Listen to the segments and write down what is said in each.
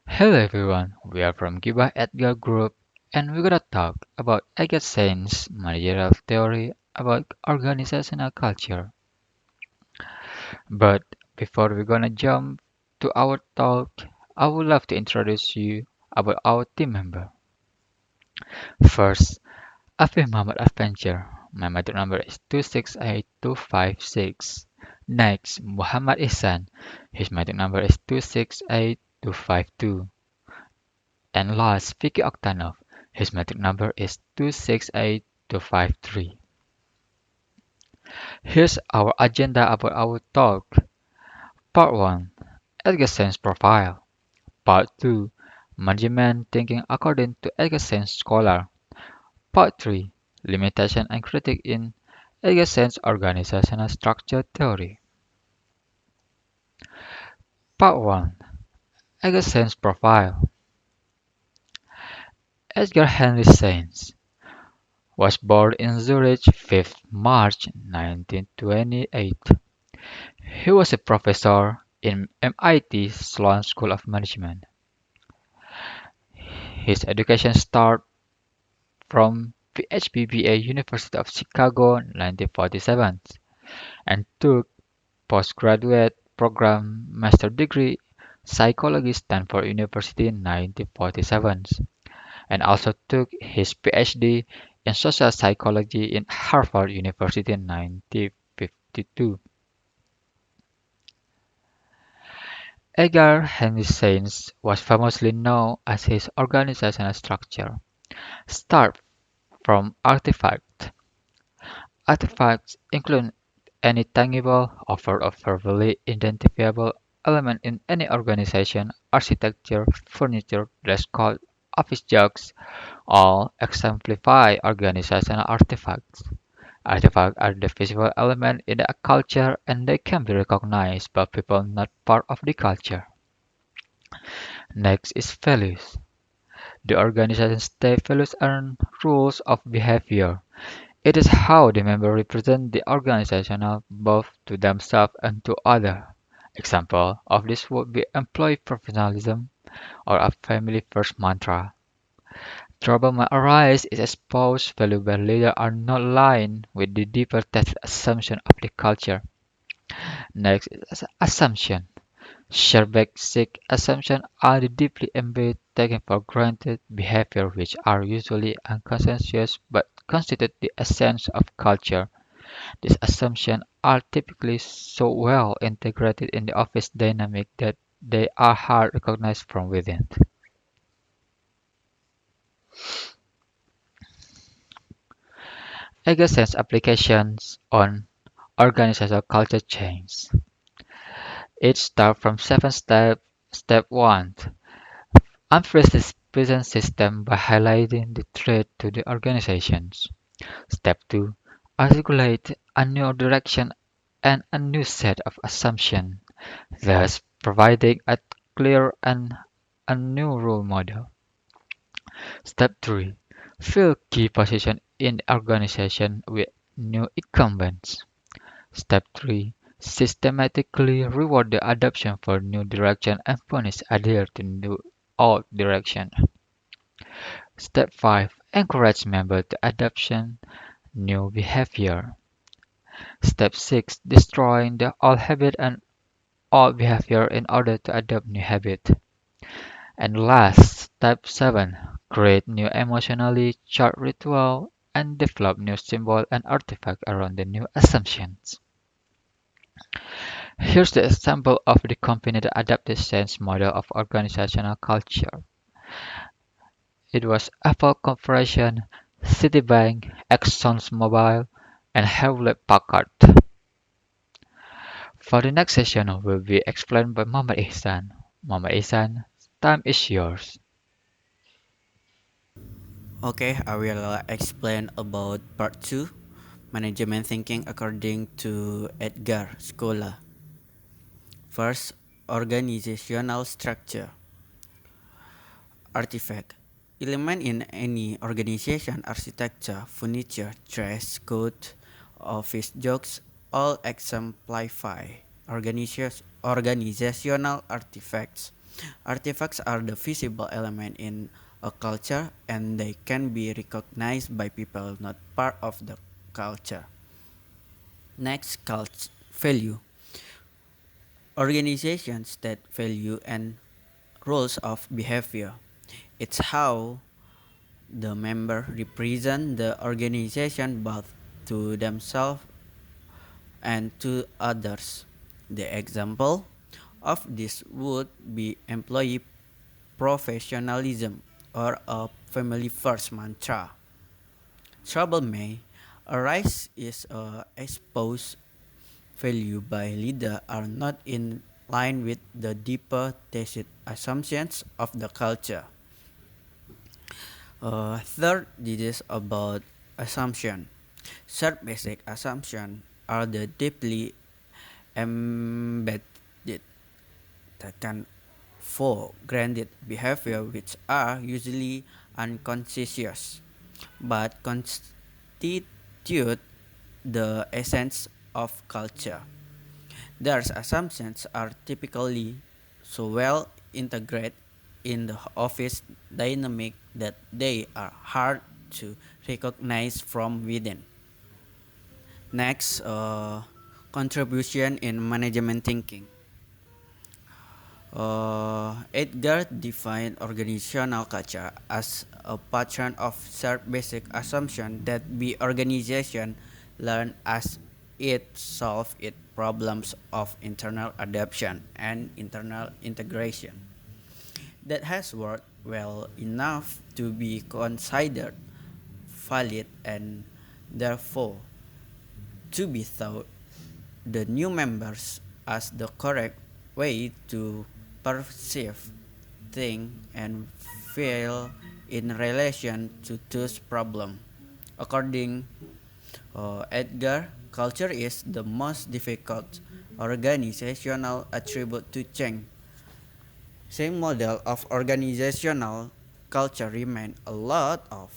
Hello everyone, we are from Ghibah Edgar Group and we're gonna talk about Edgar Sain's managerial theory about organizational culture. But before we're gonna jump to our talk, I would love to introduce you about our team member. First, Afif Muhammad Adventure. My matric number is 268256. Next, Muhammad Ihsan. His matric number is 268252. And last, Vicky Oktanov. His metric number is 268253. Here's our agenda about our talk. Part 1, Edgerson's profile. Part 2, management thinking according to Edgerson's scholar. Part 3, limitation and critique in Edgerson's organizational structure theory. Part 1, Edgerson's profile. Edgar Henry Sainz was born in Zurich 5th March 1928. He was a professor in MIT Sloan School of Management. His education started from PhD University of Chicago 1947 and took postgraduate program master degree psychology Stanford University 1947 and also took his PhD in social psychology in Harvard University 1952. Edgar Henry Sainz was famously known as his organizational structure. Start from artifact. Artifacts include any tangible or verbally identifiable element in any organization, architecture, furniture, dress code, office jokes, all exemplify organizational artifacts. Artifacts are the visible element in a culture and they can be recognized by people not part of the culture. Next is values. The organization state values are rules of behavior. It is how the members represent the organization both to themselves and to others. Example of this would be employee professionalism or a family first mantra. Trouble may arise if espoused value by leader are not aligned with the deeper test assumption of the culture. Next is assumption. Shared basic assumptions are the deeply embedded, taken for granted behavior which are usually unconscious but constitute the essence of culture. These assumptions are typically so well integrated in the office dynamic that they are hard to recognize from within. Agassiz applications on organizational culture change. It starts from 7 steps. Step 1. Unfreeze the present system by highlighting the threat to the organizations. Step 2. Articulate a new direction and a new set of assumptions, thus providing a clear and a new role model. Step 3. Fill key positions in the organization with new incumbents. Step 3. Systematically reward the adoption for new direction and punish adhere to new old direction. Step 5. Encourage members to adoption new behavior. Step 6. Destroying the old habit and old behavior in order to adopt new habit. And last, step 7. Create new emotionally charged ritual and develop new symbol and artifact around the new assumptions. Here's the example of the combined adaptive sense model of organizational culture. It was Apple Corporation, Citibank, ExxonMobil, and Hewlett Packard. For the next session will be explained by Mama Ihsan. Mama Ihsan, time is yours. Okay, I will explain about part 2, management thinking according to Edgar Scholar. First, organizational structure. Artifact. Element in any organization, architecture, furniture, dress code, office jokes, all exemplify organizational artifacts. Artifacts are the visible element in a culture and they can be recognized by people not part of the culture. Next, value. Organizations that value and rules of behavior. It's how the member represent the organization both to themselves and to others. The example of this would be employee professionalism or a family first mantra. Trouble may arise is exposed value by leader are not in line with the deeper tacit assumptions of the culture. Third, this is about assumption. Third basic assumption are the deeply embedded taken for granted behavior which are usually unconscious but constitute the essence of culture. Their assumptions are typically so well integrated in the office dynamic that they are hard to recognize from within. Next, contribution in management thinking. Edgar defined organizational culture as a pattern of shared basic assumption that the organization learn as it solve its problems of internal adaptation and internal integration that has worked well enough to be considered valid and therefore to be thought the new members as the correct way to perceive, think, and feel in relation to those problems. According Edgar, culture is the most difficult organizational attribute to change. Same model of organizational culture remain a lot of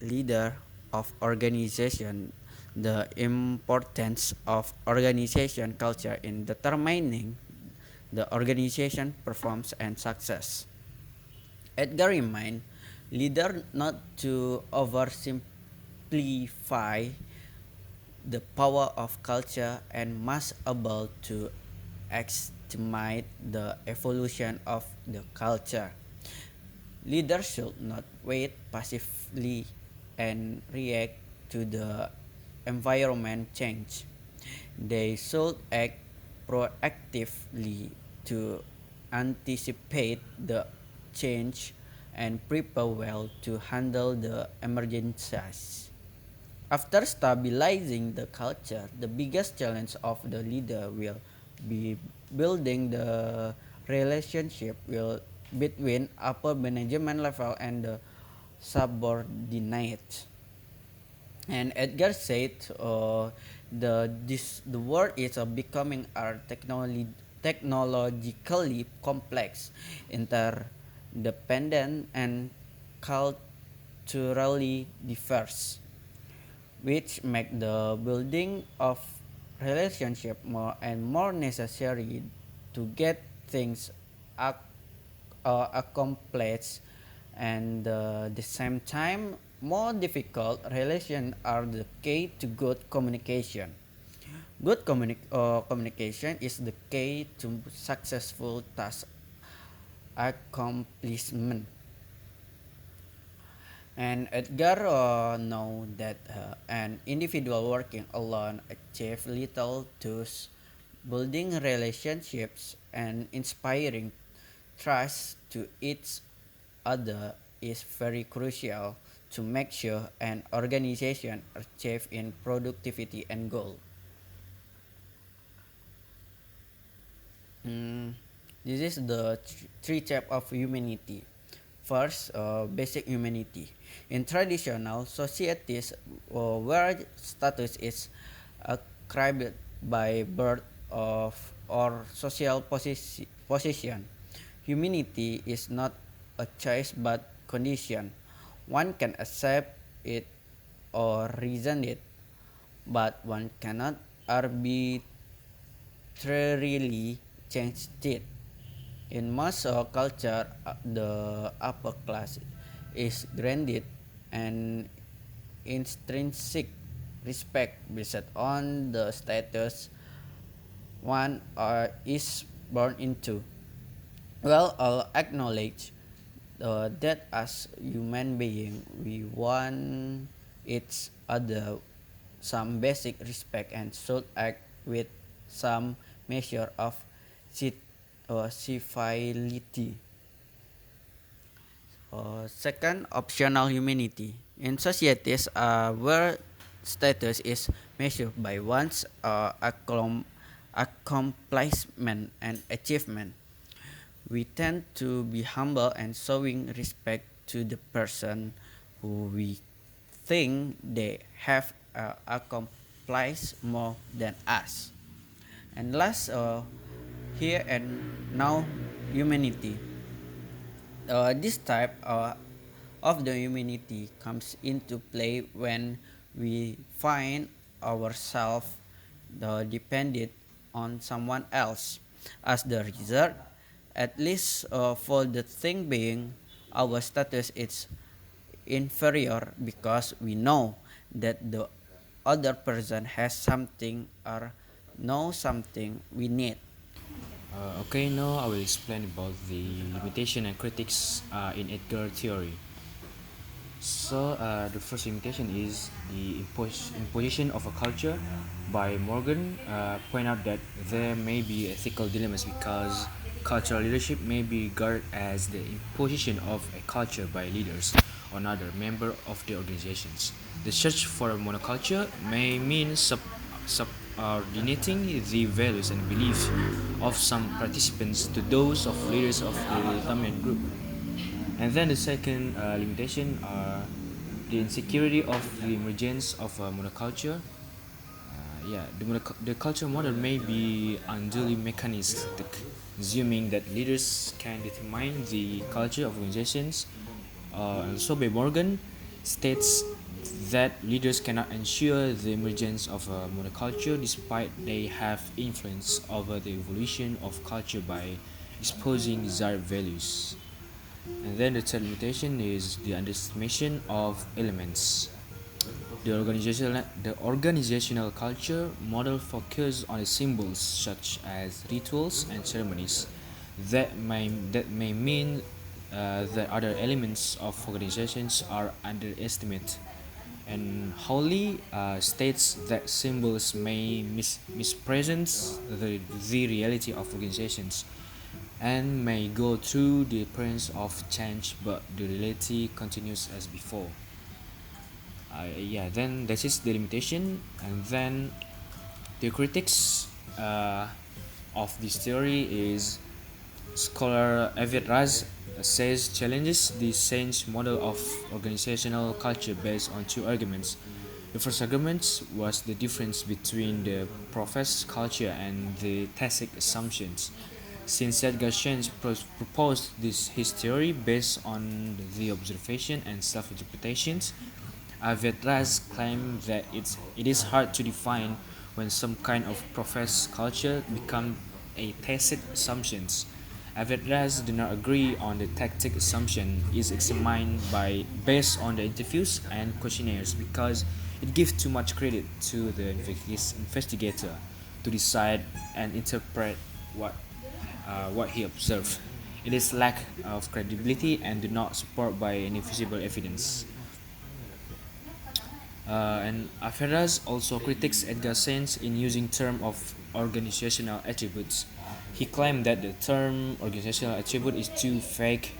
leader of organization the importance of organization culture in determining the organization performance and success. Edgar remind leader not to oversimplify the power of culture and must able to estimate the evolution of the culture. Leaders should not wait passively and react to the environment change. They should act proactively to anticipate the change and prepare well to handle the emergencies. After stabilizing the culture, the biggest challenge of the leader will be building the relationship between upper management level and the subordinates. And Edgar said, the world is becoming technologically complex, interdependent, and culturally diverse, which make the building of relationship more and more necessary to get things accomplished and the same time more difficult relations are the key to good communication. Good communication is the key to successful task accomplishment. And Edgar know that an individual working alone achieve little, thus building relationships and inspiring trust to each other is very crucial to make sure an organization achieve in productivity and goal. Mm, this is the three type of humanity. First, basic humanity. In traditional societies where status is ascribed by birth of or social position, humanity is not a choice but condition. One can accept it or reason it, but one cannot arbitrarily change it. In most culture, the upper class is granted an intrinsic respect based on the status one is born into. Well, I'll acknowledge that as human being, we want each other some basic respect and should act with some measure of civility. Second, optional humanity. In societies where status is measured by one's accomplishment and achievement, we tend to be humble and showing respect to the person who we think they have accomplished more than us. And last, here and now humanity. This type of the humanity comes into play when we find ourselves dependent on someone else. As the result, at least for the thing being, our status is inferior because we know that the other person has something or knows something we need. Okay, now I will explain about the limitation and critics in Edgar theory. So the first limitation is the imposition of a culture. By Morgan, point out that there may be ethical dilemmas because cultural leadership may be regarded as the imposition of a culture by leaders or another member of the organizations. The search for a monoculture may mean subordinating the values and beliefs of some participants to those of leaders of the dominant group. And then the second limitation are the insecurity of the emergence of a monoculture. The culture model may be unduly mechanistic, assuming that leaders can determine the culture of organizations. And so, by Morgan states that leaders cannot ensure the emergence of a monoculture despite they have influence over the evolution of culture by exposing desired values. And then the third limitation is the underestimation of elements. The organizational culture model focus on the symbols such as rituals and ceremonies. That may mean that other elements of organizations are underestimated. And Hawley states that symbols may mispresent the reality of organizations and may go through the appearance of change, but the reality continues as before. Then that is the limitation, and then the critics of this theory is scholar Avid Raz says challenges the Saints model of organizational culture based on two arguments. The first argument was the difference between the professed culture and the tacit assumptions. Since Edgar Shands proposed his theory based on the observation and self-interpretations, Avedras claimed that it is hard to define when some kind of professed culture becomes a tacit assumption. Avedras do not agree on the tactic assumption is examined based on the interviews and questionnaires because it gives too much credit to the investigator to decide and interpret what he observed. It is lack of credibility and do not support by any visible evidence. And Aferraz also critiques Edgar Sainz in using term of organizational attributes. He claimed that the term organizational attribute is too vague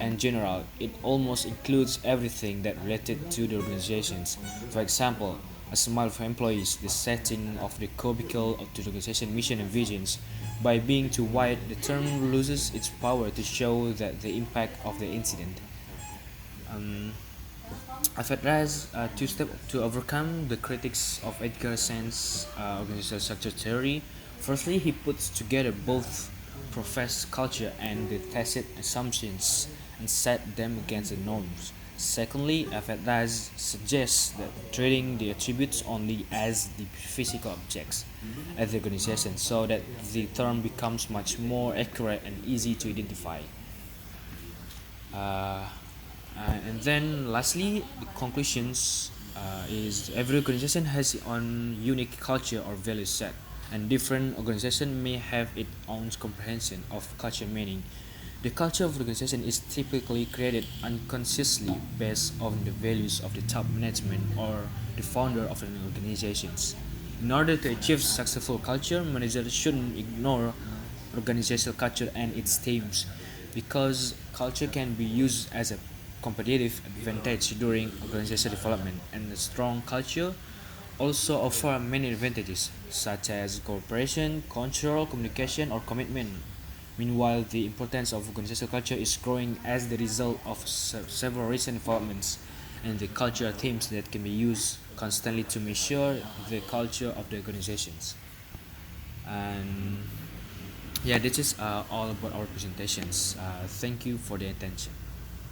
and general. It almost includes everything that related to the organizations. For example, a smile for employees, the setting of the cubicle of the organization mission and visions. By being too wide, the term loses its power to show that the impact of the incident. Um, I've advised two steps to overcome the critics of Edgar Saint's organizational structure theory. Firstly, he puts together both professed culture and the tacit assumptions and set them against the norms. Secondly, FFRAS suggests that treating the attributes only as the physical objects at the organization so that the term becomes much more accurate and easy to identify. Uh, and then lastly, the conclusions is every organization has its own unique culture or value set, and different organization may have its own comprehension of culture meaning. The culture of the organization is typically created unconsciously based on the values of the top management or the founder of an organizations. In order to achieve successful culture, managers shouldn't ignore organizational culture and its themes, because culture can be used as a competitive advantage during organizational development, and a strong culture also offer many advantages such as cooperation, control, communication, or commitment. Meanwhile, the importance of organizational culture is growing as the result of several recent developments and the cultural themes that can be used constantly to measure the culture of the organizations. And yeah, this is all about our presentations. Thank you for the attention.